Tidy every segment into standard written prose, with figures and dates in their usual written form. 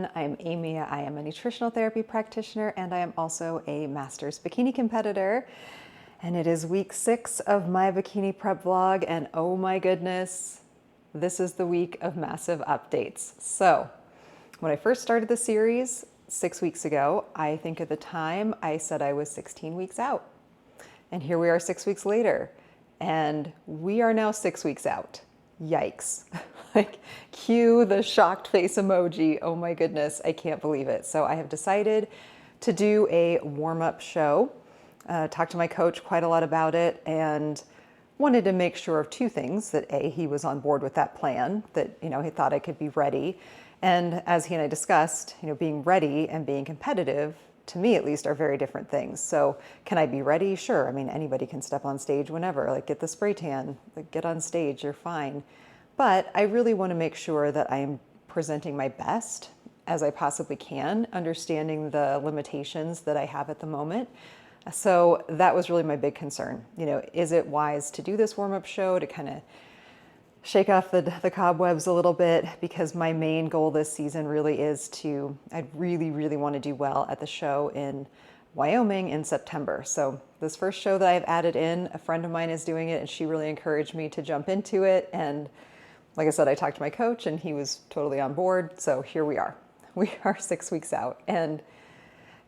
everyone. I'm Amy. I am a nutritional therapy practitioner and I am also a master's bikini competitor. And it is week 6 of my bikini prep vlog, and oh my goodness, this is the week of massive updates. So when I first started the series 6 weeks ago, I think at the time I said I was 16 weeks out. And here we are 6 weeks later, and we are now 6 weeks out. Yikes. Like, cue the shocked face emoji. Oh my goodness, I can't believe it. So I have decided to do a warm-up show. Talked to my coach quite a lot about it and wanted to make sure of two things: that A, he was on board with that plan, that, he thought I could be ready. And as he and I discussed, being ready and being competitive, to me at least, are very different things. So can I be ready? Sure. I mean, anybody can step on stage whenever, like get the spray tan, like get on stage, you're fine. But I really want to make sure that I am presenting my best as I possibly can, understanding the limitations that I have at the moment. So that was really my big concern. Is it wise to do this warm-up show to kind of shake off the cobwebs a little bit? Because my main goal this season really is I really, really want to do well at the show in Wyoming in September. So this first show that I've added in, a friend of mine is doing it, and she really encouraged me to jump into it. And like I said, I talked to my coach and he was totally on board. So here we are. We are 6 weeks out, and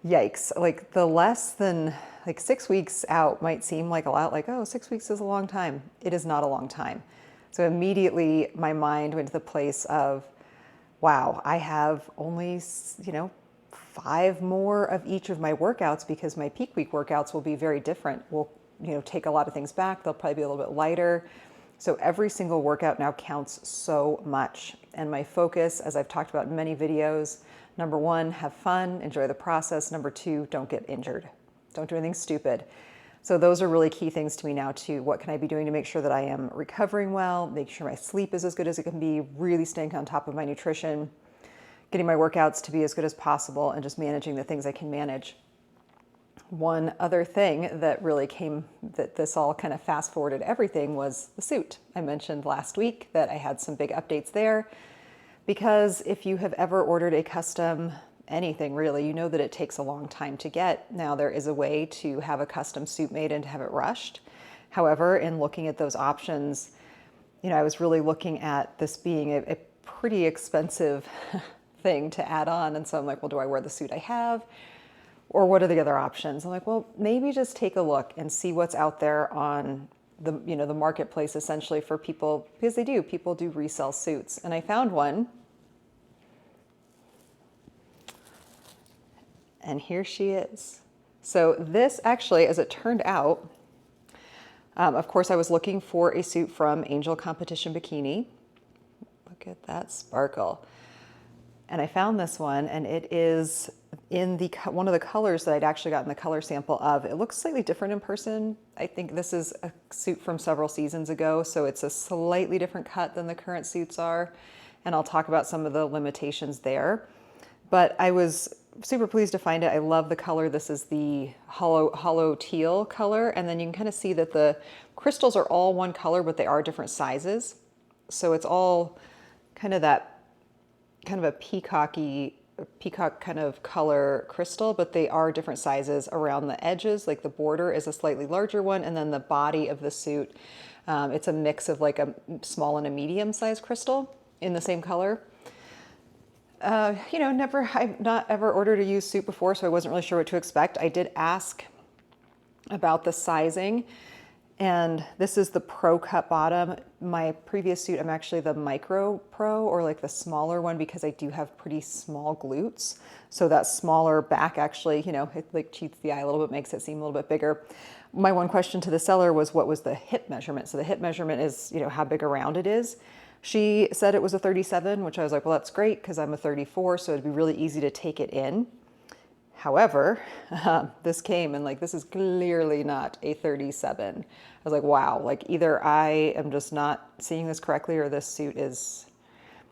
yikes, like the less than 6 weeks out might seem like a lot, like, oh, 6 weeks is a long time. It is not a long time. So immediately my mind went to the place of, wow, I have only, 5 more of each of my workouts, because my peak week workouts will be very different. We'll, take a lot of things back. They'll probably be a little bit lighter. So every single workout now counts so much. And my focus, as I've talked about in many videos, number 1, have fun, enjoy the process. Number 2, don't get injured. Don't do anything stupid. So those are really key things to me now too. What can I be doing to make sure that I am recovering well, making sure my sleep is as good as it can be, really staying on top of my nutrition, getting my workouts to be as good as possible, and just managing the things I can manage. One other thing that really came, that this all kind of fast forwarded everything, was the suit. I mentioned last week that I had some big updates there, because if you have ever ordered a custom anything really, you know that it takes a long time to get. Now there is a way to have a custom suit made and to have it rushed. However, in looking at those options, I was really looking at this being a pretty expensive thing to add on. And so I'm like, well, do I wear the suit I have? Or what are the other options? I'm like, well, maybe just take a look and see what's out there on the marketplace, essentially, for people, because people do resell suits. And I found one. And here she is. So this actually, as it turned out, of course, I was looking for a suit from Angel Competition Bikini. Look at that sparkle. And I found this one, and it is in one of the colors that I'd actually gotten the color sample of. It looks slightly different in person. I think this is a suit from several seasons ago, so it's a slightly different cut than the current suits are. And I'll talk about some of the limitations there. But I was super pleased to find it. I love the color. This is the hollow teal color. And then you can kind of see that the crystals are all one color, but they are different sizes. So it's all kind of that kind of a peacock kind of color crystal, but they are different sizes around the edges. Like the border is a slightly larger one, and then the body of the suit, it's a mix of like a small and a medium sized crystal in the same color. I've not ever ordered a used suit before, so I wasn't really sure what to expect. I did ask about the sizing, and this is the pro cut bottom. My previous suit, I'm actually the micro pro, or like the smaller one, because I do have pretty small glutes. So that smaller back actually, it like cheats the eye a little bit, makes it seem a little bit bigger. My one question to the seller was, what was the hip measurement? So the hip measurement is, how big around it is. She said it was a 37, which I was like, well, that's great, because I'm a 34, so it'd be really easy to take it in. However, this came and this is clearly not a 37. I was like, wow, like either I am just not seeing this correctly, or this suit is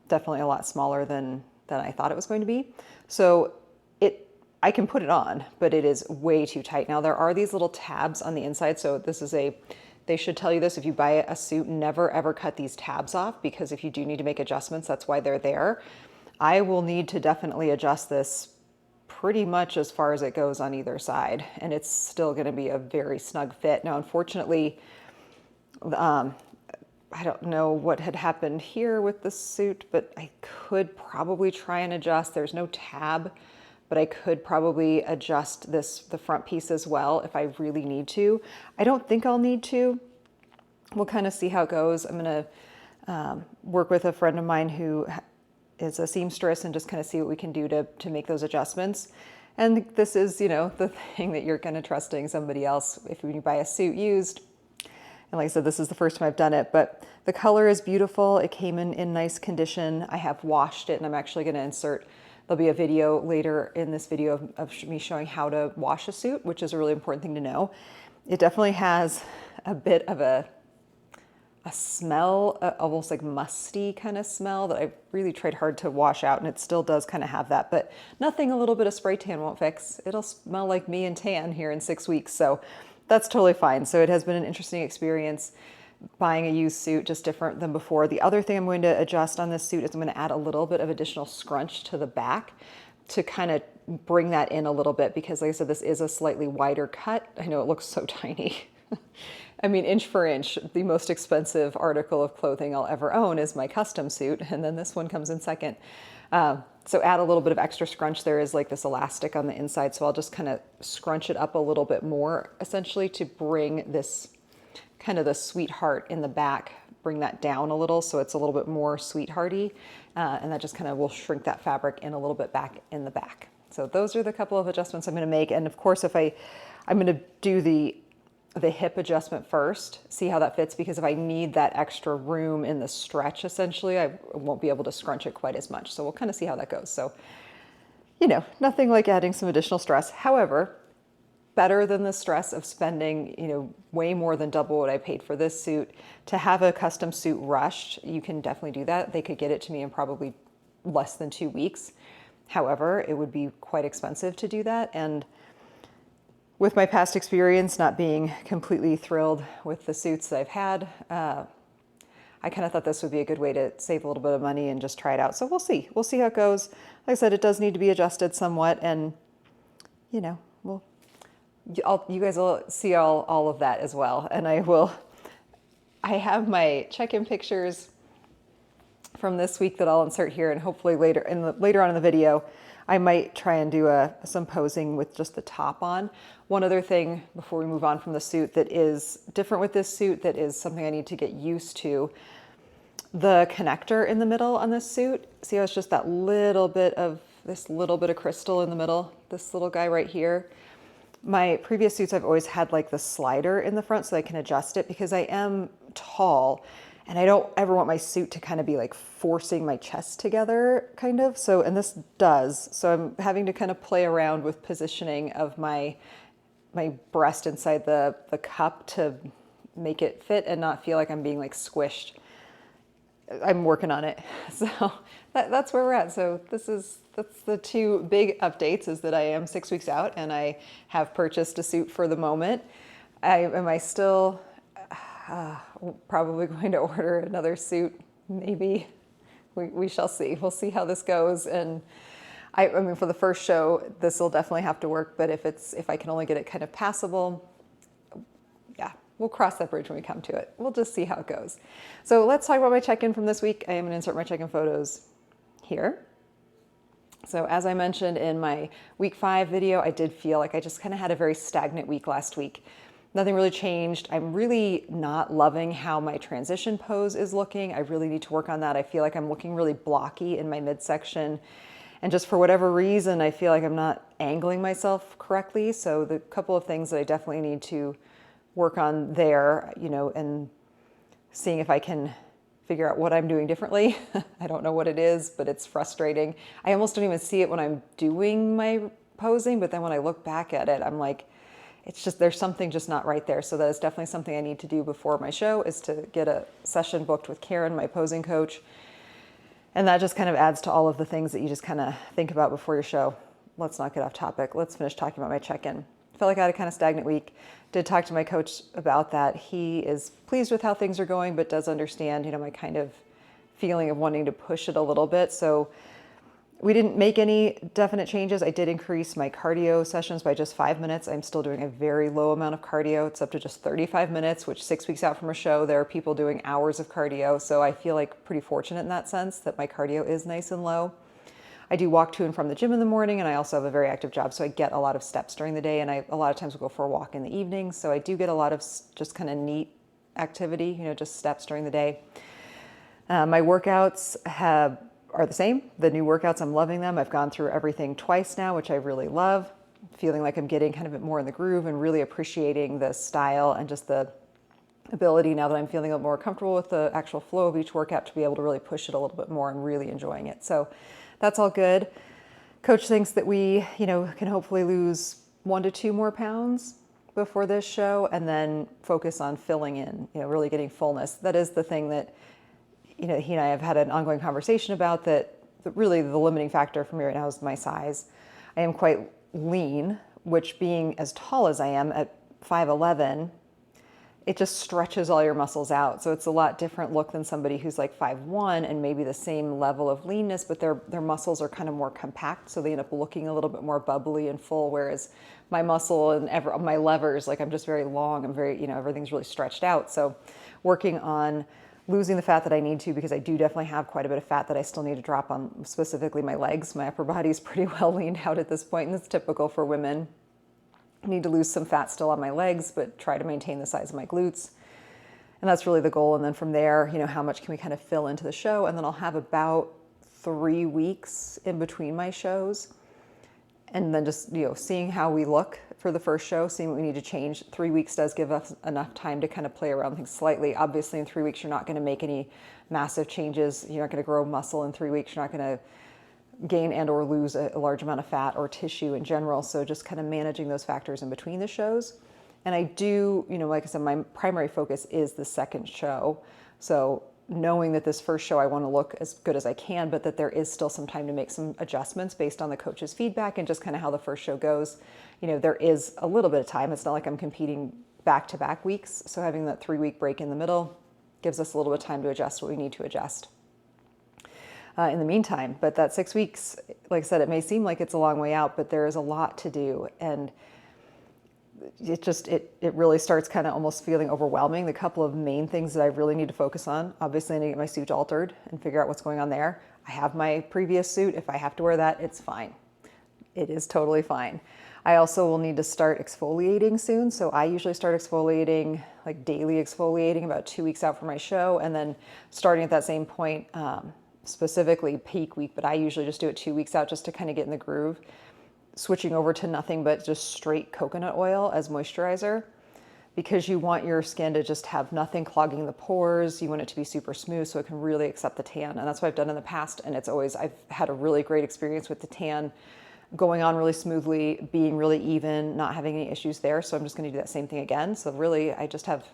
definitely a lot smaller than I thought it was going to be. So I can put it on, but it is way too tight. Now there are these little tabs on the inside. So this is they should tell you this, if you buy a suit, never ever cut these tabs off, because if you do need to make adjustments, that's why they're there. I will need to definitely adjust this pretty much as far as it goes on either side, and it's still going to be a very snug fit. Now, unfortunately, I don't know what had happened here with the suit, but I could probably try and adjust. There's no tab, but I could probably adjust the front piece as well if I really need to. I don't think I'll need to. We'll kind of see how it goes. I'm going to work with a friend of mine who is a seamstress and just kind of see what we can do to make those adjustments. And this is, the thing that you're kind of trusting somebody else if you buy a suit used. And like I said, this is the first time I've done it, but the color is beautiful. It came in nice condition. I have washed it, and I'm actually going to insert, there'll be a video later in this video of me showing how to wash a suit, which is a really important thing to know. It definitely has a bit of a smell, almost like musty kind of smell that I really tried hard to wash out, and it still does kind of have that, but nothing a little bit of spray tan won't fix. It'll smell like me and tan here in 6 weeks, so that's totally fine. So it has been an interesting experience buying a used suit, just different than before. The other thing I'm going to adjust on this suit is I'm going to add a little bit of additional scrunch to the back to kind of bring that in a little bit, because like I said, this is a slightly wider cut. I know it looks so tiny. I mean, inch for inch, the most expensive article of clothing I'll ever own is my custom suit, and then this one comes in second. So add a little bit of extra scrunch. There is like this elastic on the inside, so I'll just kind of scrunch it up a little bit more, essentially to bring this kind of the sweetheart in the back, bring that down a little so it's a little bit more sweethearty, and that just kind of will shrink that fabric in a little bit back in the back. So those are the couple of adjustments I'm going to make, and of course I'm going to do the hip adjustment first, see how that fits, because if I need that extra room in the stretch, essentially, I won't be able to scrunch it quite as much. So we'll kind of see how that goes. So, nothing like adding some additional stress. However, better than the stress of spending, way more than double what I paid for this suit. To have a custom suit rushed, you can definitely do that. They could get it to me in probably less than 2 weeks. However, it would be quite expensive to do that. And with my past experience not being completely thrilled with the suits that I've had, I kind of thought this would be a good way to save a little bit of money and just try it out. So we'll see. We'll see how it goes. Like I said, it does need to be adjusted somewhat, and you guys will see all of that as well. And I have my check-in pictures from this week that I'll insert here, and hopefully later on in the video, I might try and do some posing with just the top on. One other thing before we move on from the suit that is different with this suit, that is something I need to get used to. The connector in the middle on this suit, see how it's just that little bit of crystal in the middle, this little guy right here. My previous suits, I've always had like the slider in the front so I can adjust it, because I am tall and I don't ever want my suit to kind of be like forcing my chest together, kind of. So, and this does. So I'm having to kind of play around with positioning of my breast inside the cup to make it fit and not feel like I'm being like squished. I'm working on it. So that's where we're at. So that's the two big updates, is that I am 6 weeks out and I have purchased a suit for the moment. Am I still probably going to order another suit? Maybe. We shall see. We'll see how this goes. And I mean, for the first show, this will definitely have to work. But if I can only get it kind of passable, yeah, we'll cross that bridge when we come to it. We'll just see how it goes. So let's talk about my check-in from this week. I am going to insert my check-in photos here. So as I mentioned in my week 5 video, I did feel like I just kind of had a very stagnant week last week. Nothing really changed. I'm really not loving how my transition pose is looking. I really need to work on that. I feel like I'm looking really blocky in my midsection. And just for whatever reason, I feel like I'm not angling myself correctly. So the couple of things that I definitely need to work on there, and seeing if I can figure out what I'm doing differently. I don't know what it is, but it's frustrating. I almost don't even see it when I'm doing my posing, but then when I look back at it, I'm like, it's just, there's something just not right there. So that is definitely something I need to do before my show, is to get a session booked with Karen, my posing coach. And that just kind of adds to all of the things that you just kind of think about before your show. Let's not get off topic. Let's finish talking about my check-in. Felt like I had a kind of stagnant week. Did talk to my coach about that. He is pleased with how things are going, but does understand, my kind of feeling of wanting to push it a little bit. So We didn't make any definite changes. I did increase my cardio sessions by just 5 minutes. I'm still doing a very low amount of cardio. It's up to just 35 minutes, which 6 weeks out from a show, there are people doing hours of cardio. So I feel like pretty fortunate in that sense that my cardio is nice and low. I do walk to and from the gym in the morning, and I also have a very active job. So I get a lot of steps during the day, and I a lot of times will go for a walk in the evening. So I do get a lot of just kind of neat activity, just steps during the day. My workouts are the same. The new workouts, I'm loving them. I've gone through everything twice now, which I really love. Feeling like I'm getting kind of more in the groove and really appreciating the style and just the ability now that I'm feeling a little more comfortable with the actual flow of each workout to be able to really push it a little bit more and really enjoying it. So that's all good. Coach thinks that we, can hopefully lose 1 to 2 more pounds before this show and then focus on filling in, really getting fullness. That is the thing that he and I have had an ongoing conversation about, that really the limiting factor for me right now is my size. I am quite lean, which being as tall as I am at 5'11", it just stretches all your muscles out. So it's a lot different look than somebody who's like 5'1" and maybe the same level of leanness, but their muscles are kind of more compact. So they end up looking a little bit more bubbly and full. Whereas my muscle and my levers, like I'm just very long. I'm very, everything's really stretched out. So working on losing the fat that I need to, because I do definitely have quite a bit of fat that I still need to drop on, specifically my legs. My upper body is pretty well leaned out at this point, and it's typical for women. I need to lose some fat still on my legs, but try to maintain the size of my glutes. And that's really the goal. And then from there, how much can we kind of fill into the show? And then I'll have about 3 weeks in between my shows. And then just, seeing how we look for the first show, seeing what we need to change. 3 weeks does give us enough time to kind of play around things slightly. Obviously, in 3 weeks, you're not going to make any massive changes. You're not going to grow muscle in 3 weeks. You're not going to gain and or lose a large amount of fat or tissue in general. So just kind of managing those factors in between the shows. And I do, like I said, my primary focus is the second show. So knowing that this first show I want to look as good as I can, but that there is still some time to make some adjustments based on the coach's feedback and just kind of how the first show goes. There is a little bit of time. It's not like I'm competing back-to-back weeks. So having that 3-week break in the middle gives us a little bit of time to adjust what we need to adjust in the meantime. But that 6 weeks, like I said, it may seem like it's a long way out, but there is a lot to do. And it really starts kind of almost feeling overwhelming. The couple of main things that I really need to focus on, obviously I need to get my suit altered and figure out what's going on there. I have my previous suit. If I have to wear that, it's fine. It is totally fine. I also will need to start exfoliating soon. So I usually start exfoliating, like daily exfoliating, about 2 weeks out from my show, and then starting at that same point, specifically peak week, but I usually just do it 2 weeks out just to kind of get in the groove. Switching over to nothing but just straight coconut oil as moisturizer, because you want your skin to just have nothing clogging the pores. You want it to be super smooth so it can really accept the tan. And that's what I've done in the past. And I've had a really great experience with the tan going on really smoothly, being really even, not having any issues there. So I'm just going to do that same thing again. So really I just have,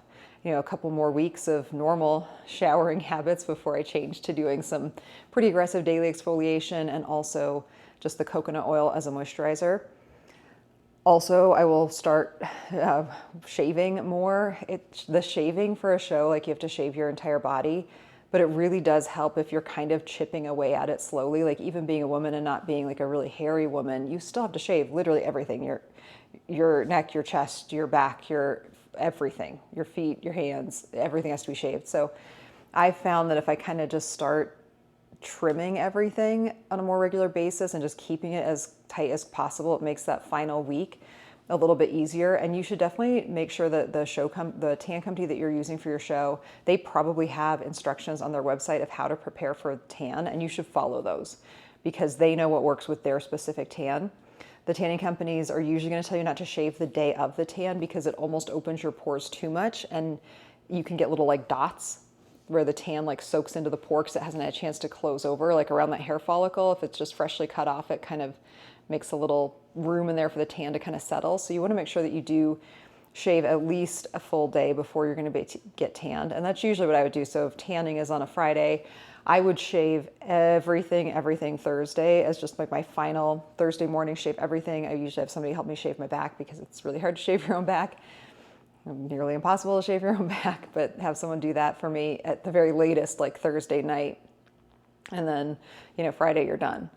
a couple more weeks of normal showering habits before I change to doing some pretty aggressive daily exfoliation and also just the coconut oil as a moisturizer. Also, I will start shaving more. The shaving for a show, like you have to shave your entire body, but it really does help if you're kind of chipping away at it slowly. Like even being a woman and not being like a really hairy woman, you still have to shave literally everything. Your neck, your chest, your back, your everything, your feet, your hands, everything has to be shaved. So I found that if I kind of just start trimming everything on a more regular basis and just keeping it as tight as possible, it makes that final week a little bit easier. And you should definitely make sure that the tan company that you're using for your show, they probably have instructions on their website of how to prepare for tan, and you should follow those because they know what works with their specific tan. The tanning companies are usually going to tell you not to shave the day of the tan because it almost opens your pores too much, and you can get little like dots where the tan like soaks into the pore because it hasn't had a chance to close over, like around that hair follicle. If it's just freshly cut off, it kind of makes a little room in there for the tan to kind of settle. So you want to make sure that you do shave at least a full day before you're going to get tanned. And that's usually what I would do. So if tanning is on a Friday, I would shave everything Thursday as just like my final Thursday morning, shave everything. I usually have somebody help me shave my back because it's really hard to shave your own back. Nearly impossible to shave your own back, but have someone do that for me at the very latest, like Thursday night. And then, Friday you're done.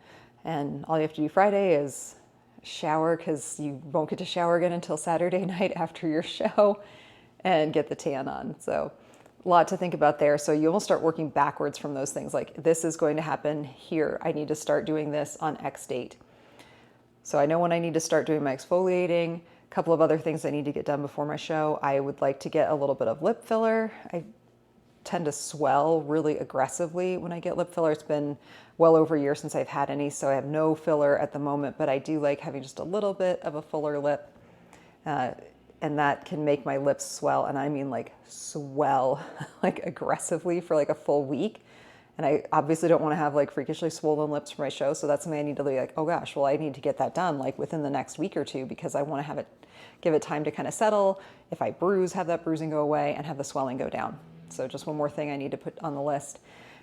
And all you have to do Friday is shower, because you won't get to shower again until Saturday night after your show, and get the tan on. So a lot to think about there. So you will start working backwards from those things. Like, this is going to happen here. I need to start doing this on X date. So I know when I need to start doing my exfoliating. A couple of other things I need to get done before my show. I would like to get a little bit of lip filler. I tend to swell really aggressively when I get lip filler. It's been well over a year since I've had any, so I have no filler at the moment, but I do like having just a little bit of a fuller lip. And that can make my lips swell, and I mean like swell like aggressively for like a full week. And I obviously don't want to have like freakishly swollen lips for my show, so that's something I need to be like, oh gosh, well I need to get that done like within the next week or two, because I want to have it, give it time to kind of settle. If I bruise, have that bruising go away and have the swelling go down. So just one more thing I need to put on the list.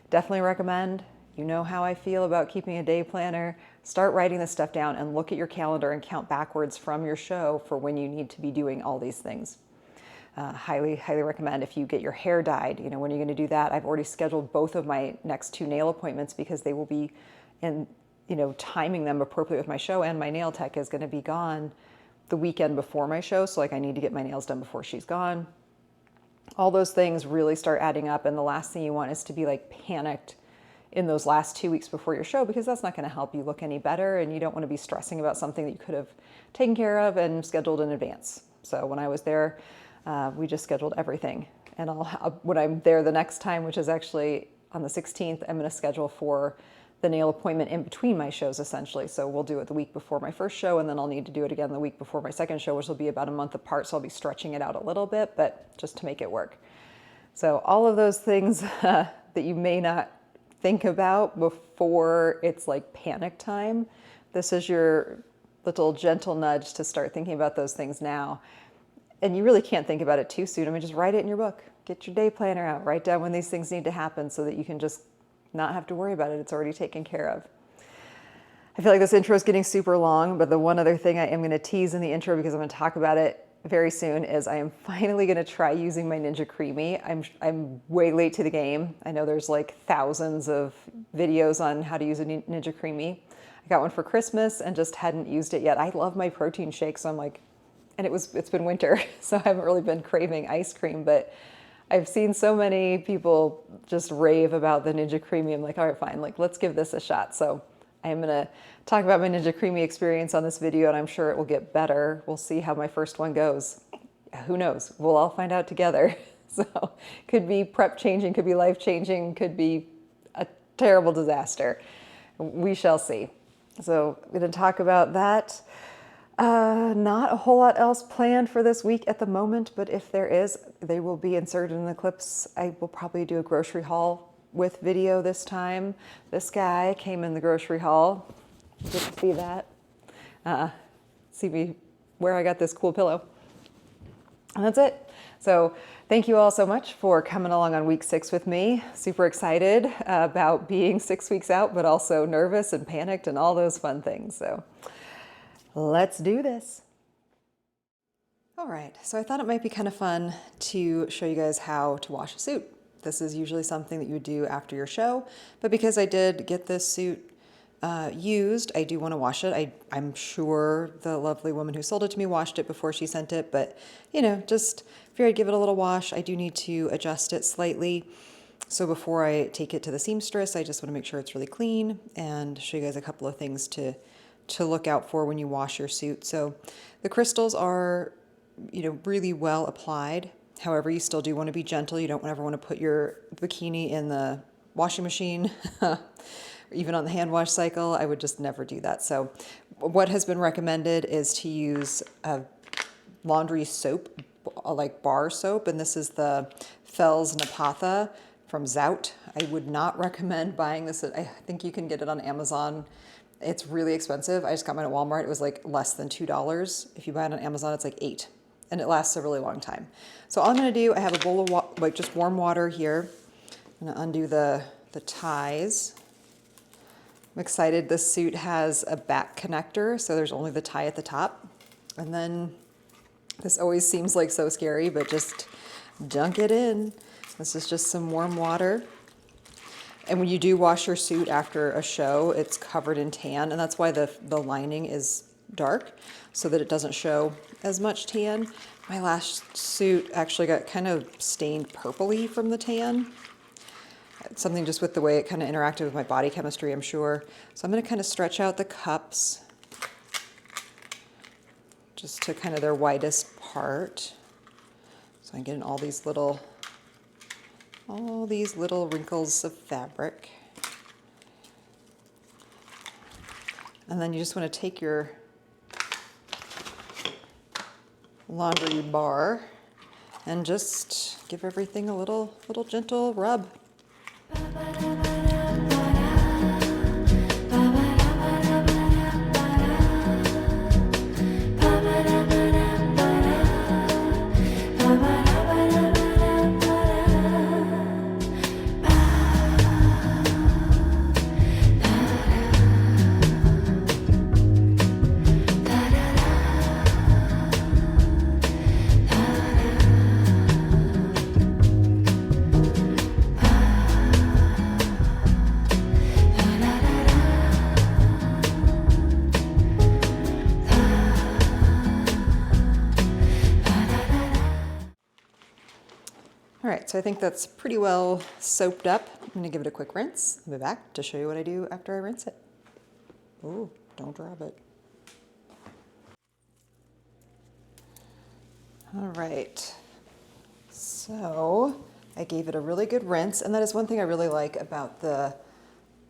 Definitely recommend, you know how I feel about keeping a day planner. Start writing this stuff down and look at your calendar and count backwards from your show for when you need to be doing all these things. Highly recommend. If you get your hair dyed, you know, when you're going to do that. I've already scheduled both of my next 2 nail appointments, because they will be in, you know, timing them appropriately with my show, and my nail tech is going to be gone the weekend before my show. So like, I need to get my nails done before she's gone. All those things really start adding up, and the last thing you want is to be like panicked in those last 2 weeks before your show, because that's not going to help you look any better, and you don't want to be stressing about something that you could have taken care of and scheduled in advance. So when I was there, we just scheduled everything, and when I'm there the next time, which is actually on the 16th, I'm going to schedule for the nail appointment in between my shows, essentially. So we'll do it the week before my first show, and then I'll need to do it again the week before my second show, which will be about a month apart. So I'll be stretching it out a little bit, but just to make it work. So all of those things that you may not think about before it's like panic time, this is your little gentle nudge to start thinking about those things now. And you really can't think about it too soon. I mean, just write it in your book. Get your day planner out. Write down when these things need to happen so that you can just not have to worry about it. It's already taken care of. I feel like this intro is getting super long, but the one other thing I am going to tease in the intro, because I'm going to talk about it very soon, is I am finally going to try using my Ninja Creami. I'm way late to the game. I know there's like thousands of videos on how to use a Ninja Creami. I got one for Christmas and just hadn't used it yet. I love my protein shake, so I'm like, and it's been winter, so I haven't really been craving ice cream, but I've seen so many people just rave about the Ninja Creami. I'm like, all right, fine, like let's give this a shot. So I am gonna talk about my Ninja Creami experience on this video, and I'm sure it will get better. We'll see how my first one goes. Who knows? We'll all find out together. So could be prep changing, could be life changing, could be a terrible disaster. We shall see. So I'm gonna talk about that. Not a whole lot else planned for this week at the moment, but if there is, they will be inserted in the clips. I will probably do a grocery haul with video this time. This guy came in the grocery haul. Get to see that. See where I got this cool pillow. And that's it. So thank you all so much for coming along on week 6 with me. Super excited about being 6 weeks out, but also nervous and panicked and all those fun things. So let's do this. All right, so I thought it might be kind of fun to show you guys how to wash a suit. This is usually something that you would do after your show, but because I did get this suit used, I do want to wash it. I'm sure the lovely woman who sold it to me washed it before she sent it, but you know, just figured I'd give it a little wash. I do need to adjust it slightly. So before I take it to the seamstress, I just want to make sure it's really clean and show you guys a couple of things to look out for when you wash your suit. So the crystals are, you know, really well applied. However, you still do want to be gentle. You don't ever want to put your bikini in the washing machine, or even on the hand wash cycle. I would just never do that. So what has been recommended is to use a laundry soap, like bar soap, and this is the Fels Napatha from Zout. I would not recommend buying this. I think you can get it on Amazon. It's really expensive. I just got mine at Walmart. It was like less than $2. If you buy it on Amazon, it's like $8, and it lasts a really long time. So all I'm gonna do, I have a bowl of like just warm water here. I'm gonna undo the ties. I'm excited. This suit has a back connector, so there's only the tie at the top. And then this always seems like so scary, but just dunk it in. This is just some warm water. And when you do wash your suit after a show, it's covered in tan, and that's why the lining is dark, so that it doesn't show as much tan. My last suit actually got kind of stained purpley from the tan. Something just with the way it kind of interacted with my body chemistry, I'm sure. So I'm going to kind of stretch out the cups just to kind of their widest part. So I'm getting all these little wrinkles of fabric. And then you just want to take your laundry bar and just give everything a little gentle rub. All right, so I think that's pretty well soaped up. I'm gonna give it a quick rinse. I'll be back to show you what I do after I rinse it. Ooh, don't drop it. All right, so I gave it a really good rinse, and that is one thing I really like about the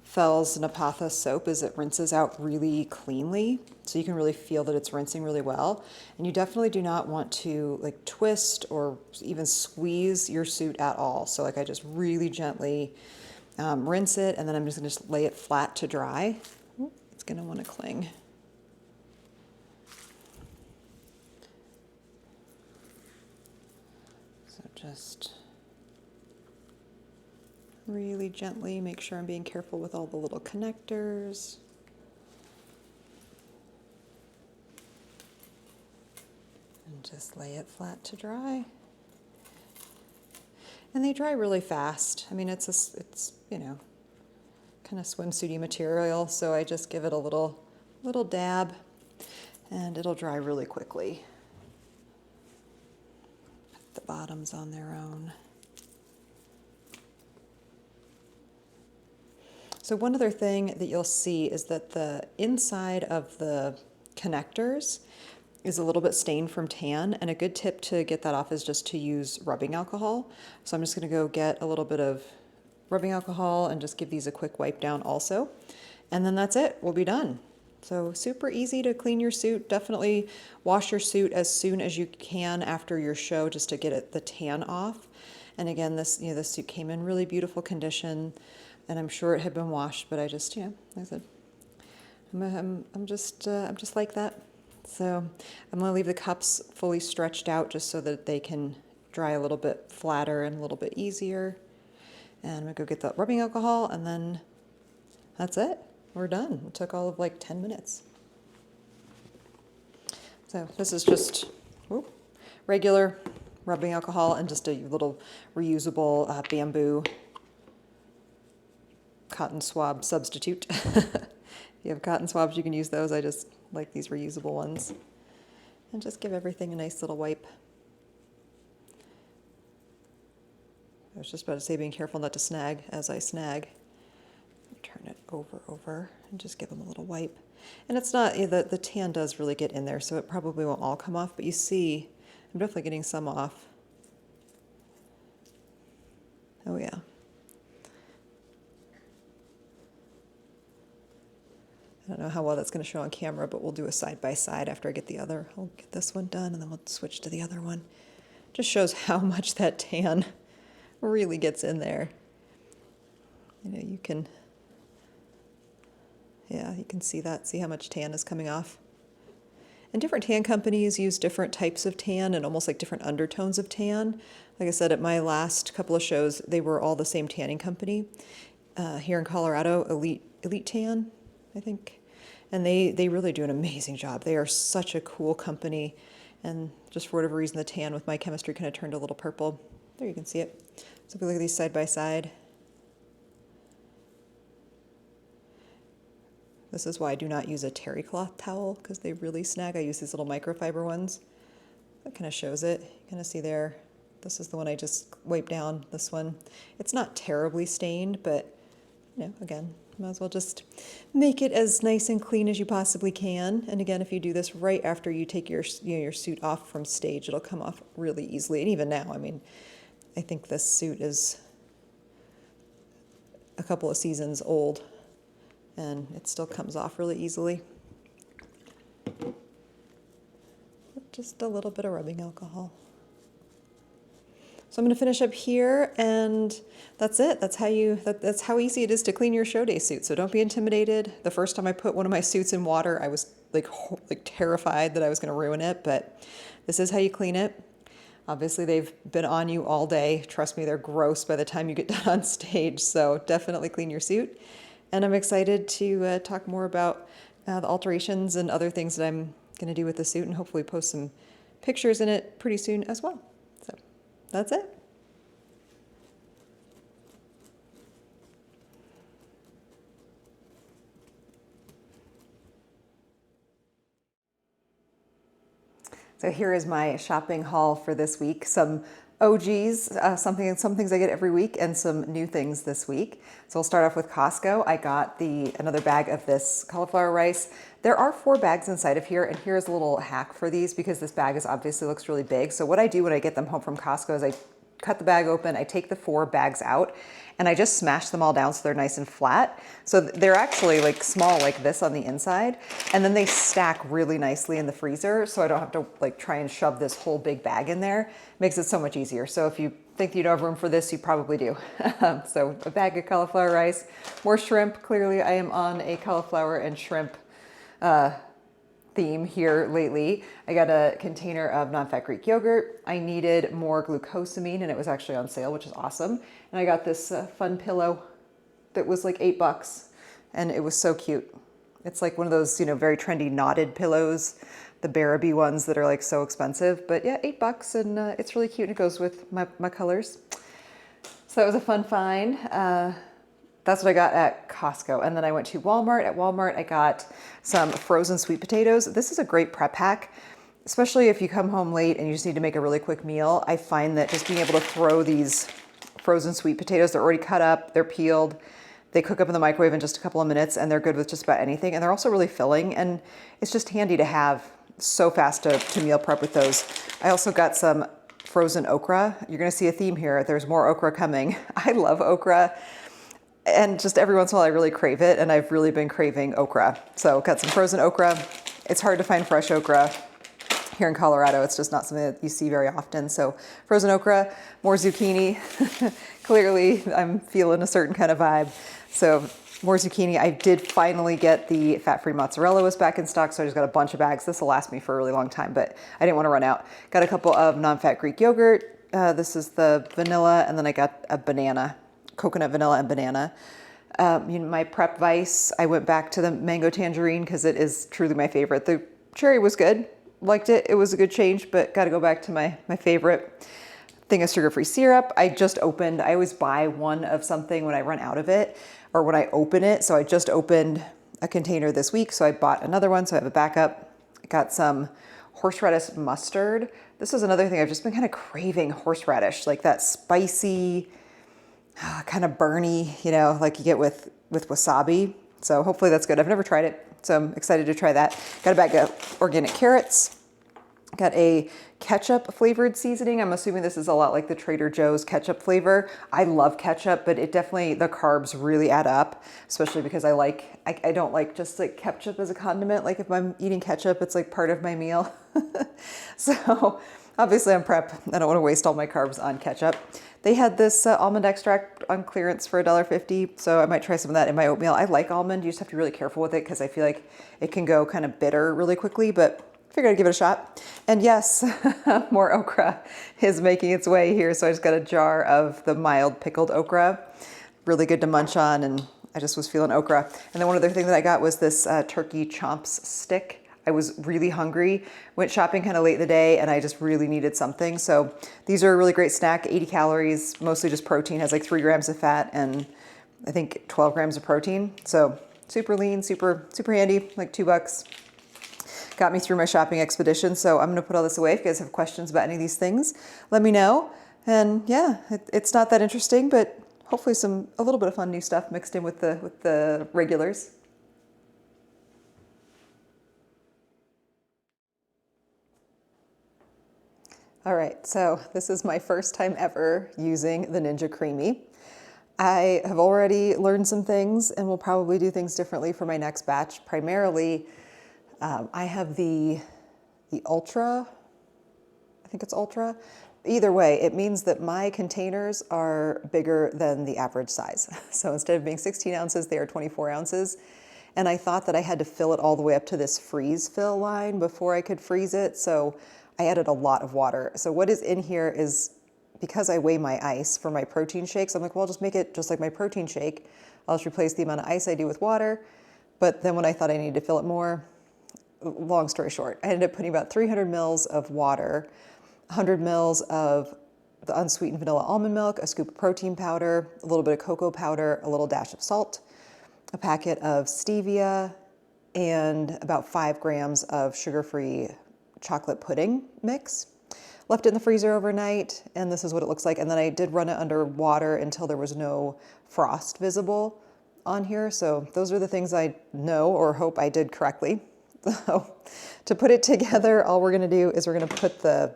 Fells Napatha soap is it rinses out really cleanly, so you can really feel that it's rinsing really well. And you definitely do not want to like twist or even squeeze your suit at all. So like I just really gently rinse it, and then I'm just gonna lay it flat to dry. Ooh, it's gonna want to cling. So just really gently make sure I'm being careful with all the little connectors. And just lay it flat to dry. And they dry really fast. I mean, it's you know, kind of swimsuity material, so I just give it a little dab and it'll dry really quickly. Put the bottoms on their own. So one other thing that you'll see is that the inside of the connectors is a little bit stained from tan, and a good tip to get that off is just to use rubbing alcohol. So I'm just gonna go get a little bit of rubbing alcohol and just give these a quick wipe down also. And then that's it, we'll be done. So super easy to clean your suit. Definitely wash your suit as soon as you can after your show just to get the tan off. And again, this suit came in really beautiful condition, and I'm sure it had been washed, but I just, like I said, I'm just like that. So I'm gonna leave the cups fully stretched out just so that they can dry a little bit flatter and a little bit easier. And I'm gonna go get the rubbing alcohol, and then that's it. We're done. It took all of like 10 minutes. So this is just regular rubbing alcohol and just a little reusable bamboo cotton swab substitute. If you have cotton swabs, you can use those. I just like these reusable ones. And just give everything a nice little wipe. I was just about to say being careful not to snag as I snag. Turn it over and just give them a little wipe. And it's not, the tan does really get in there, so it probably won't all come off, but you see, I'm definitely getting some off. Oh yeah. I don't know how well that's going to show on camera, but we'll do a side by side after I get the other. I'll get this one done and then we'll switch to the other one. Just shows how much that tan really gets in there. You can, you can see that, see how much tan is coming off. And different tan companies use different types of tan and almost like different undertones of tan. Like I said, at my last couple of shows, they were all the same tanning company. Here in Colorado, Elite Tan, I think. And they really do an amazing job. They are such a cool company. And just for whatever reason, the tan with my chemistry kind of turned a little purple. There you can see it. So if we look at these side by side, This is why I do not use a terry cloth towel, because they really snag. I use these little microfiber ones. That kind of shows it. You kind of see there. This is the one I just wiped down, this one. It's not terribly stained, but you know, again, might as well just make it as nice and clean as you possibly can. And again, if you do this right after you take your, your suit off from stage, it'll come off really easily. And even now, I mean, I think this suit is a couple of seasons old and it still comes off really easily. Just a little bit of rubbing alcohol. So I'm going to finish up here, and that's it. That's how easy it is to clean your show day suit. So don't be intimidated. The first time I put one of my suits in water, I was like terrified that I was going to ruin it, but this is how you clean it. Obviously, they've been on you all day. Trust me, they're gross by the time you get done on stage. So definitely clean your suit. And I'm excited to talk more about the alterations and other things that I'm going to do with the suit, and hopefully post some pictures in it pretty soon as well. So that's it. So here is my shopping haul for this week. Some OGs, some things I get every week, and some new things this week. So we'll start off with Costco. I got another bag of this cauliflower rice. There are 4 bags inside of here, and here's a little hack for these because this bag obviously looks really big. So what I do when I get them home from Costco is I cut the bag open, I take the 4 bags out, and I just smash them all down so they're nice and flat. So they're actually like small like this on the inside, and then they stack really nicely in the freezer, so I don't have to like try and shove this whole big bag in there. Makes it so much easier. So if you think you don't have room for this, you probably do. So a bag of cauliflower rice, more shrimp. Clearly I am on a cauliflower and shrimp theme here lately. I got a container of non-fat Greek yogurt. I needed more glucosamine, and it was actually on sale, which is awesome. And I got this fun pillow that was like $8, and it was so cute. It's like one of those, very trendy knotted pillows, the Barabee ones that are like so expensive. But yeah, $8, and it's really cute, and it goes with my colors. So that was a fun find. That's what I got at Costco. And then I went to Walmart. At Walmart, I got some frozen sweet potatoes. This is a great prep hack, especially if you come home late and you just need to make a really quick meal. I find that just being able to throw these frozen sweet potatoes, they're already cut up, they're peeled, they cook up in the microwave in just a couple of minutes, and they're good with just about anything. And they're also really filling, and it's just handy to have so fast to meal prep with those. I also got some frozen okra. You're gonna see a theme here. There's more okra coming. I love okra. And just every once in a while I really crave it, and I've really been craving okra. So got some frozen okra. It's hard to find fresh okra here in Colorado. It's just not something that you see very often. So frozen okra, more zucchini. Clearly I'm feeling a certain kind of vibe. So more zucchini. I did finally get the fat-free mozzarella was back in stock, so I just got a bunch of bags. This will last me for a really long time, but I didn't want to run out. Got a couple of non-fat Greek yogurt. This is the vanilla, and then I got a banana. Coconut, vanilla, and banana. My prep vice, I went back to the mango tangerine because it is truly my favorite. The cherry was good, liked it. It was a good change, but got to go back to my favorite thing of sugar-free syrup. I just opened, I always buy one of something when I run out of it or when I open it. So I just opened a container this week. So I bought another one, so I have a backup. I got some horseradish mustard. This is another thing I've just been kind of craving, horseradish, like that spicy, kind of burny, like you get with wasabi. So hopefully that's good. I've never tried it, so I'm excited to try that. Got a bag of organic carrots. Got a ketchup flavored seasoning. I'm assuming this is a lot like the Trader Joe's ketchup flavor. I love ketchup, but it definitely, the carbs really add up, especially because I don't like just like ketchup as a condiment. Like if I'm eating ketchup, it's like part of my meal. So obviously I'm prep. I don't want to waste all my carbs on ketchup. They had this almond extract on clearance for $1.50, so I might try some of that in my oatmeal. I like almond. You just have to be really careful with it because I feel like it can go kind of bitter really quickly, but I figured I'd give it a shot. And yes, more okra is making its way here, so I just got a jar of the mild pickled okra. Really good to munch on, and I just was feeling okra. And then one other thing that I got was this turkey chomps stick. I was really hungry, went shopping kind of late in the day, and I just really needed something. So these are a really great snack, 80 calories, mostly just protein, has like 3 grams of fat and I think 12 grams of protein. So super lean, super handy, like $2. Got me through my shopping expedition. So I'm gonna put all this away. If you guys have questions about any of these things, let me know. And yeah, it's not that interesting, but hopefully a little bit of fun new stuff mixed in with the regulars. All right, so this is my first time ever using the Ninja Creami. I have already learned some things and will probably do things differently for my next batch. Primarily, I have the Ultra, I think it's Ultra. Either way, it means that my containers are bigger than the average size. So instead of being 16 ounces, they are 24 ounces. And I thought that I had to fill it all the way up to this freeze fill line before I could freeze it. So I added a lot of water. So what is in here is, because I weigh my ice for my protein shakes, I'm like, well, I'll just make it just like my protein shake. I'll just replace the amount of ice I do with water. But then when I thought I needed to fill it more, long story short, I ended up putting about 300 mils of water, 100 mils of the unsweetened vanilla almond milk, a scoop of protein powder, a little bit of cocoa powder, a little dash of salt, a packet of stevia, and about 5 grams of sugar-free chocolate pudding mix. Left it in the freezer overnight, and this is what it looks like. And then I did run it under water until there was no frost visible on here. So those are the things I know or hope I did correctly. So to put it together, all we're gonna do is we're gonna put the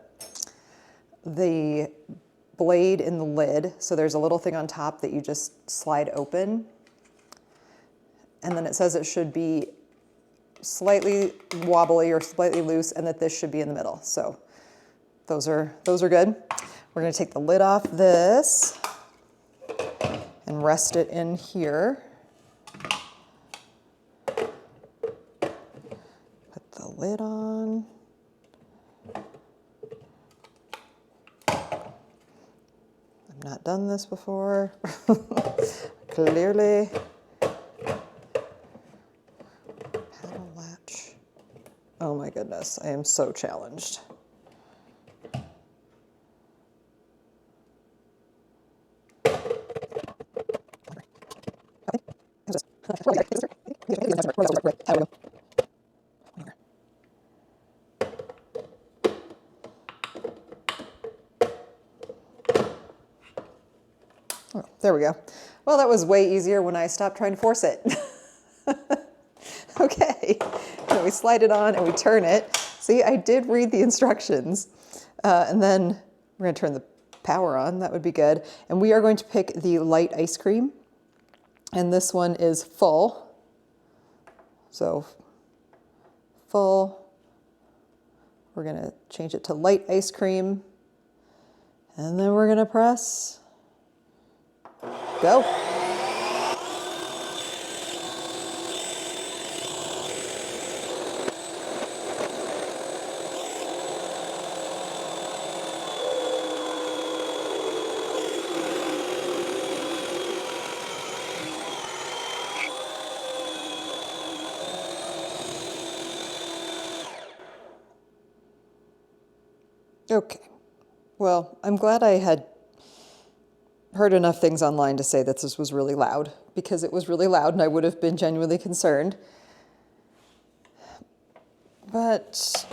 blade in the lid. So there's a little thing on top that you just slide open. And then it says it should be slightly wobbly or slightly loose, and that this should be in the middle. So those are good. We're gonna take the lid off this and rest it in here. Put the lid on. I've not done this before, clearly. Paddle latch. Oh my goodness, I am so challenged. Oh, there we go. Well, that was way easier when I stopped trying to force it. Okay, so we slide it on and we turn it. See, I did read the instructions. And then we're gonna turn the power on, that would be good. And we are going to pick the light ice cream. And this one is full. So full. We're gonna change it to light ice cream. And then we're gonna press go. Okay, well, I'm glad I had heard enough things online to say that this was really loud, because it was really loud and I would have been genuinely concerned. But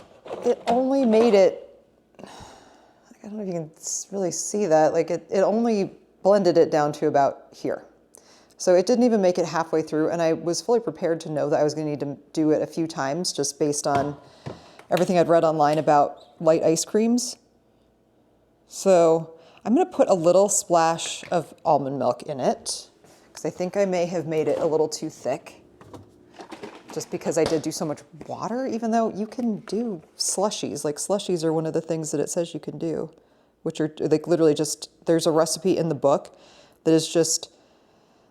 it only made it, I don't know if you can really see that, like it only blended it down to about here. So it didn't even make it halfway through, and I was fully prepared to know that I was gonna need to do it a few times just based on everything I'd read online about light ice creams. So I'm gonna put a little splash of almond milk in it, because I think I may have made it a little too thick, just because I did do so much water, even though you can do slushies. Like slushies are one of the things that it says you can do, which are like literally just, there's a recipe in the book that is just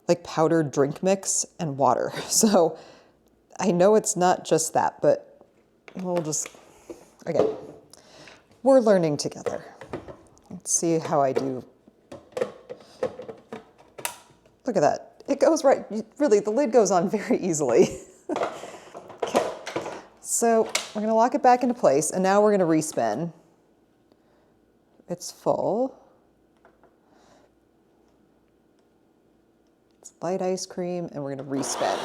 like powdered drink mix and water. So I know it's not just that, but we'll just, again, we're learning together. Let's see how I do. Look at that. It goes right, really, the lid goes on very easily. Okay, so we're gonna lock it back into place, and now we're gonna respin. It's full. It's light ice cream, and we're gonna respin.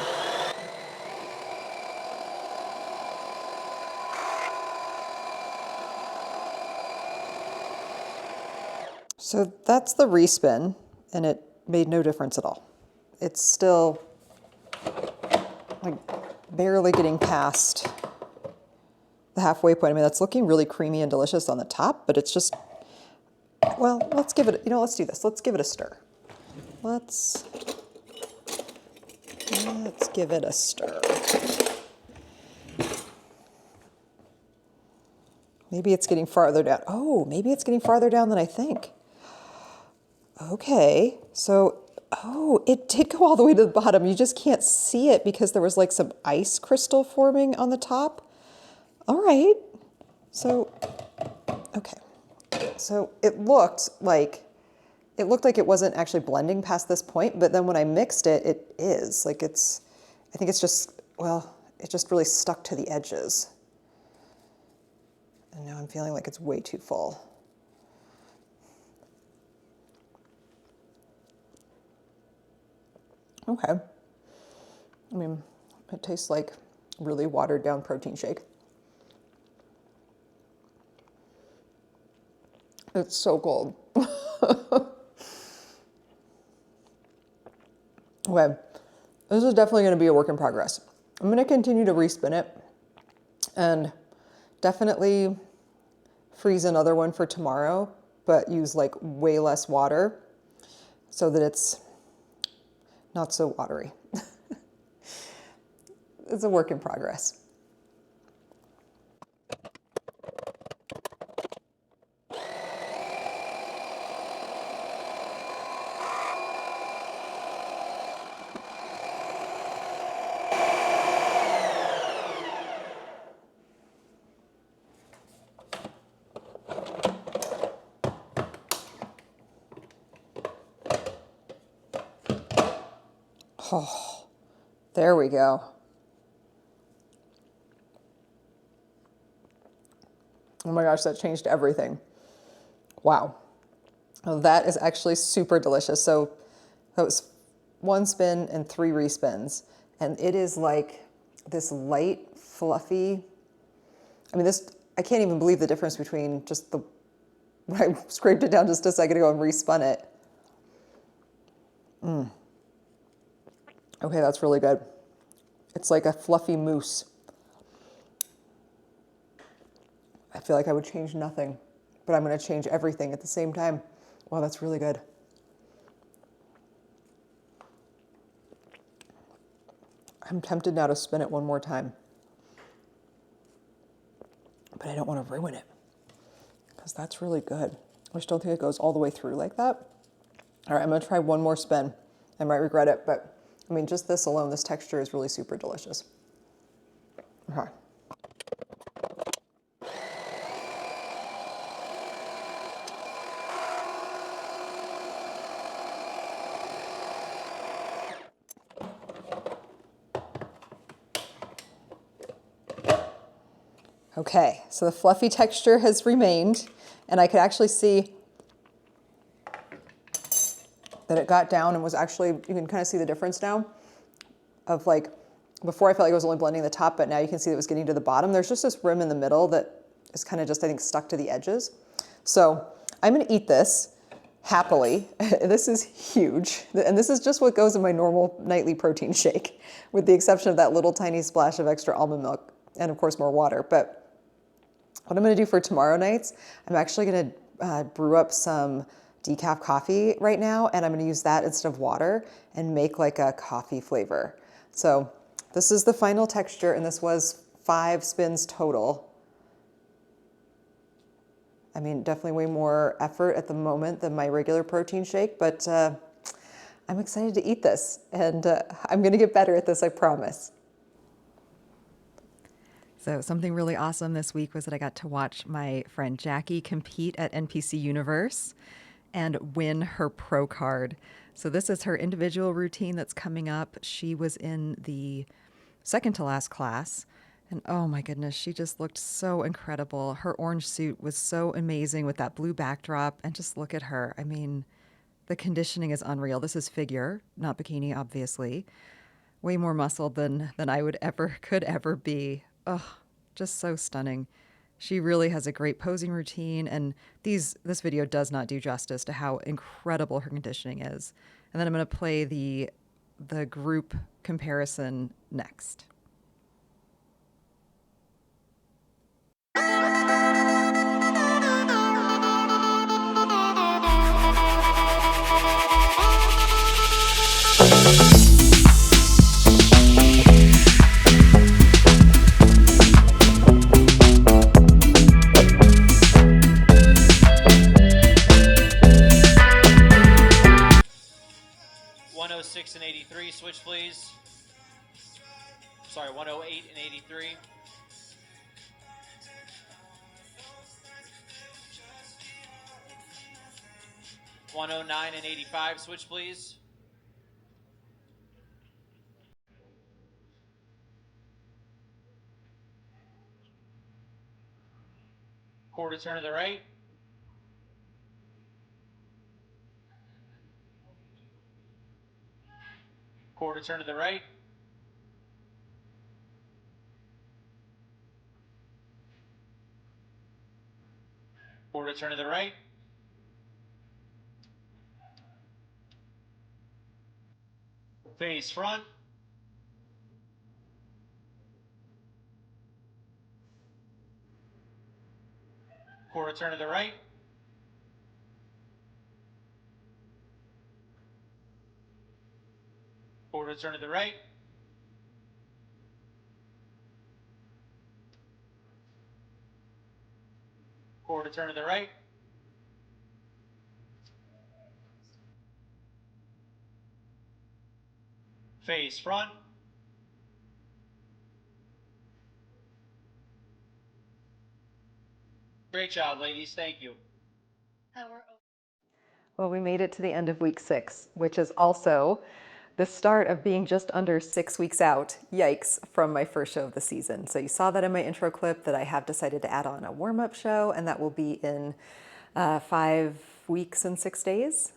So that's the respin, and it made no difference at all. It's still like barely getting past the halfway point. I mean, that's looking really creamy and delicious on the top, but it's just, well, let's give it, let's do this. Let's give it a stir. Let's give it a stir. Maybe it's getting farther down. Oh, maybe it's getting farther down than I think. Okay, so, oh, it did go all the way to the bottom. You just can't see it because there was like some ice crystal forming on the top. All right, so, okay. So it looked like it wasn't actually blending past this point, but then when I mixed it, it is. Like I think it's just, well, it just really stuck to the edges. And now I'm feeling like it's way too full. Okay. I mean, it tastes like really watered down protein shake. It's so cold. Okay, this is definitely going to be a work in progress. I'm going to continue to respin it and definitely freeze another one for tomorrow, but use like way less water so that it's not so watery. It's a work in progress. Oh, there we go. Oh my gosh, that changed everything. Wow. Oh, that is actually super delicious. So that was 1 spin and 3 respins. And it is like this light, fluffy, I mean, I can't even believe the difference between just I scraped it down just a second ago and respun it. Okay, that's really good. It's like a fluffy mousse. I feel like I would change nothing, but I'm going to change everything at the same time. Wow, that's really good. I'm tempted now to spin it one more time, but I don't want to ruin it because that's really good. I just don't think it goes all the way through like that. All right, I'm going to try one more spin. I might regret it, but I mean, just this alone, this texture is really super delicious. Okay. Okay, so the fluffy texture has remained, and I could actually see that it got down and was actually, you can kind of see the difference now of like, before I felt like I was only blending the top, but now you can see that it was getting to the bottom. There's just this rim in the middle that is kind of just, I think, stuck to the edges. So I'm gonna eat this happily. This is huge. And this is just what goes in my normal nightly protein shake, with the exception of that little tiny splash of extra almond milk and of course more water. But what I'm gonna do for tomorrow nights, I'm actually gonna brew up some decaf coffee right now, and I'm gonna use that instead of water and make like a coffee flavor. So this is the final texture, and this was 5 spins total. I mean, definitely way more effort at the moment than my regular protein shake, but I'm excited to eat this, and I'm gonna get better at this, I promise. So something really awesome this week was that I got to watch my friend Jackie compete at NPC Universe and win her pro card. So this is her individual routine that's coming up. She was in the second to last class, and oh my goodness, she just looked so incredible. Her orange suit was so amazing with that blue backdrop, and just look at her. I mean, the conditioning is unreal. This is figure, not bikini, obviously. Way more muscle than I could ever be. Oh, just so stunning. She really has a great posing routine, and this video does not do justice to how incredible her conditioning is. And then I'm going to play the group comparison next. And 83, switch please. Sorry, 108 and 83. $109 and 85, switch please. Quarter turn to the right. Quarter turn to the right. Quarter turn to the right. Face front. Quarter turn to the right. Quarter turn to the right. Quarter turn to the right. Face front. Great job, ladies. Thank you. Well, we made it to the end of week 6, which is also the start of being just under 6 weeks out, yikes, from my first show of the season. So you saw that in my intro clip that I have decided to add on a warm-up show, and that will be in 5 weeks and 6 days.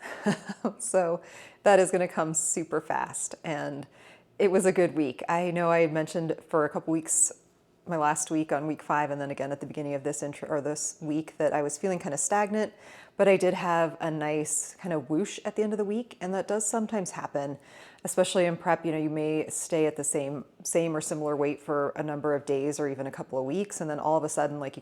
So that is going to come super fast, and it was a good week. I know I mentioned for a couple weeks, my last week on week 5, and then again at the beginning of this this week, that I was feeling kind of stagnant, but I did have a nice kind of whoosh at the end of the week, and that does sometimes happen, especially in prep. You know, you may stay at the same or similar weight for a number of days or even a couple of weeks, and then all of a sudden, like,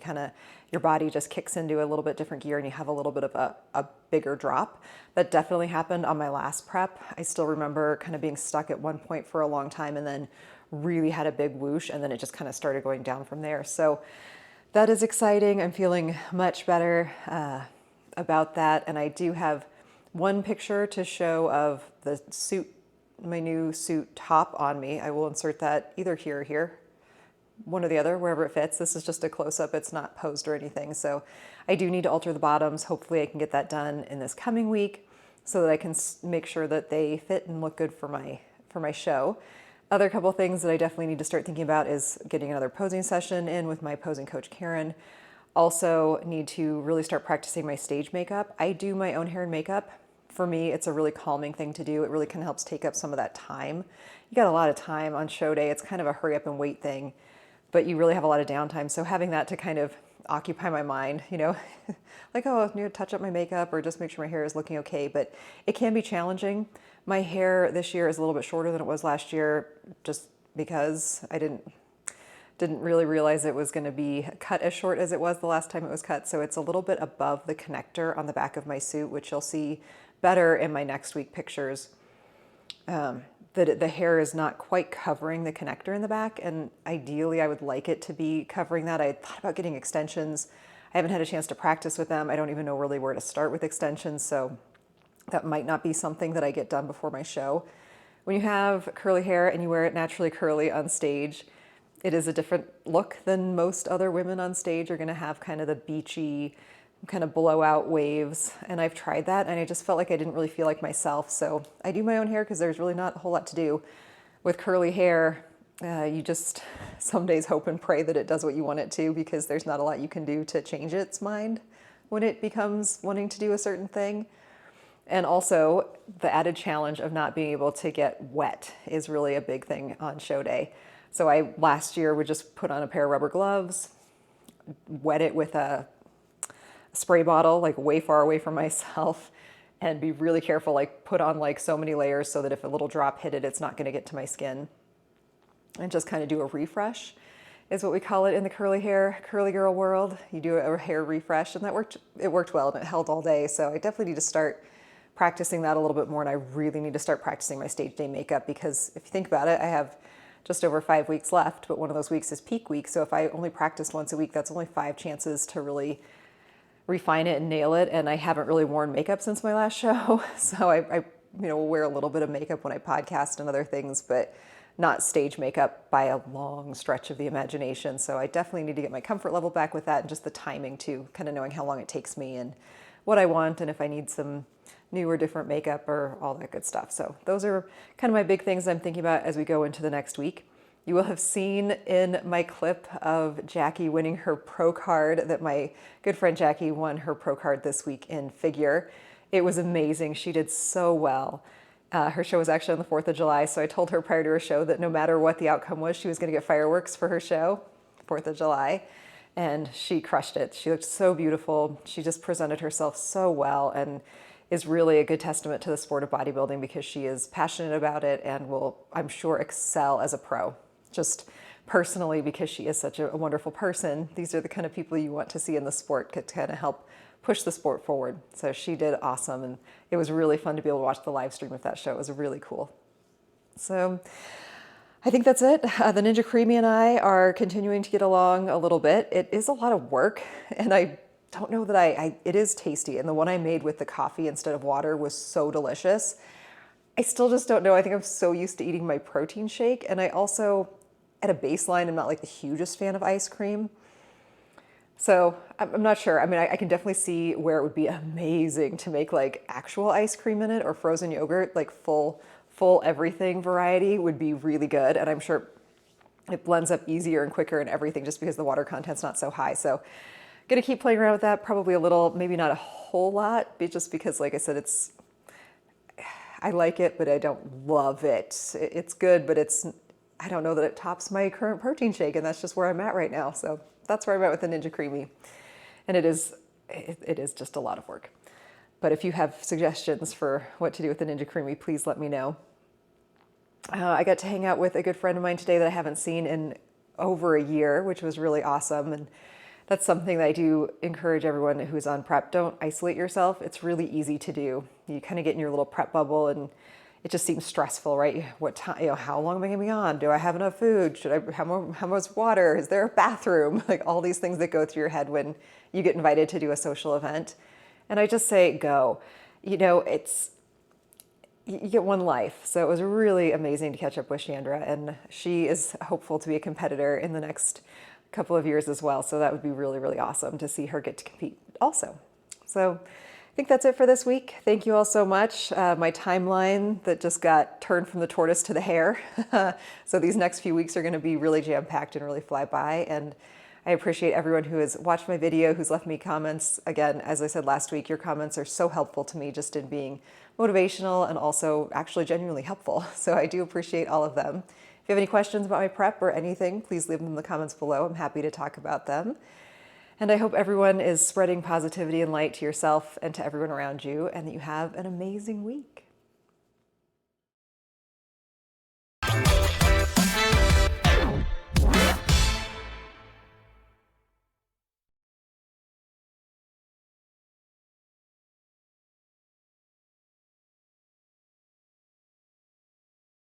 your body just kicks into a little bit different gear and you have a little bit of a bigger drop. That definitely happened on my last prep. I still remember kind of being stuck at one point for a long time and then really had a big whoosh, and then it just kind of started going down from there. So that is exciting. I'm feeling much better about that, and I do have one picture to show of the suit, my new suit top on me. I will insert that either here or here, one or the other, wherever it fits. This is just a close-up, it's not posed or anything, so I do need to alter the bottoms. Hopefully I can get that done in this coming week so that I can make sure that they fit and look good for my show. Other couple things that I definitely need to start thinking about is getting another posing session in with my posing coach, Karen. Also need to really start practicing my stage makeup. I do my own hair and makeup. For me, it's a really calming thing to do. It really kind of helps take up some of that time. You got a lot of time on show day. It's kind of a hurry up and wait thing, but you really have a lot of downtime. So having that to kind of occupy my mind, you know, like, oh, I need to touch up my makeup or just make sure my hair is looking okay, but it can be challenging. My hair this year is a little bit shorter than it was last year, just because I didn't really realize it was going to be cut as short as it was the last time it was cut. So it's a little bit above the connector on the back of my suit, which you'll see better in my next week pictures. That the hair is not quite covering the connector in the back, and ideally I would like it to be covering that. I thought about getting extensions. I haven't had a chance to practice with them. I don't even know really where to start with extensions, so that might not be something that I get done before my show. When you have curly hair and you wear it naturally curly on stage, it is a different look than most other women on stage are going to have, kind of the beachy kind of blowout waves. And I've tried that and I just felt like I didn't really feel like myself. So I do my own hair because there's really not a whole lot to do. With curly hair, you just some days hope and pray that it does what you want it to, because there's not a lot you can do to change its mind when it becomes wanting to do a certain thing. And also the added challenge of not being able to get wet is really a big thing on show day. So I last year would just put on a pair of rubber gloves, wet it with a spray bottle, like way far away from myself, and be really careful, like put on like so many layers so that if a little drop hit it, it's not going to get to my skin. And just kind of do a refresh is what we call it in the curly girl world. You do a hair refresh, and it worked well, and it held all day. So I definitely need to start practicing that a little bit more, and I really need to start practicing my stage day makeup, because if you think about it, I have just over 5 weeks left, but one of those weeks is peak week. So if I only practiced once a week, that's only 5 chances to really refine it and nail it. And I haven't really worn makeup since my last show. So I will wear a little bit of makeup when I podcast and other things, but not stage makeup by a long stretch of the imagination. So I definitely need to get my comfort level back with that, and just the timing too, kind of knowing how long it takes me and what I want, and if I need some new or different makeup or all that good stuff. So those are kind of my big things I'm thinking about as we go into the next week. You will have seen in my clip of Jackie winning her pro card that my good friend Jackie won her pro card this week in figure. It was amazing. She did so well. Her show was actually on the 4th of July, so I told her prior to her show that no matter what the outcome was, she was going to get fireworks for her show, 4th of July, and she crushed it. She looked so beautiful. She just presented herself so well, and is really a good testament to the sport of bodybuilding, because she is passionate about it and will, I'm sure, excel as a pro. Just personally, because she is such a wonderful person. These are the kind of people you want to see in the sport to kind of help push the sport forward. So she did awesome, and it was really fun to be able to watch the live stream of that show. It was really cool. So I think that's it. The Ninja Creami and I are continuing to get along a little bit. It is a lot of work, and I don't know that it is tasty. And the one I made with the coffee instead of water was so delicious. I still just don't know. I think I'm so used to eating my protein shake. And I also, at a baseline, I'm not like the hugest fan of ice cream. So I'm not sure. I mean, I can definitely see where it would be amazing to make like actual ice cream in it, or frozen yogurt, like full everything variety would be really good. And I'm sure it blends up easier and quicker and everything, just because the water content's not so high. So gonna keep playing around with that, probably a little, maybe not a whole lot, but just because, like I said, I like it, but I don't love it. It's good, but I don't know that it tops my current protein shake, and that's just where I'm at right now. So that's where I'm at with the Ninja Creami. And it is just a lot of work. But if you have suggestions for what to do with the Ninja Creami, please let me know. I got to hang out with a good friend of mine today that I haven't seen in over a year, which was really awesome. And that's something that I do encourage everyone who's on prep. Don't isolate yourself. It's really easy to do. You kind of get in your little prep bubble, and it just seems stressful, right? What time, how long am I gonna be on? Do I have enough food? How much water? Is there a bathroom? Like all these things that go through your head when you get invited to do a social event. And I just say, go. You get one life. So it was really amazing to catch up with Chandra, and she is hopeful to be a competitor in the next couple of years as well. So that would be really, really awesome to see her get to compete also. So I think that's it for this week. Thank you all so much. My timeline that just got turned from the tortoise to the hare. So these next few weeks are going to be really jam-packed and really fly by. And I appreciate everyone who has watched my video, who's left me comments. Again, as I said last week, your comments are so helpful to me, just in being motivational and also actually genuinely helpful. So I do appreciate all of them. If you have any questions about my prep or anything, please leave them in the comments below. I'm happy to talk about them. And I hope everyone is spreading positivity and light to yourself and to everyone around you, and that you have an amazing week.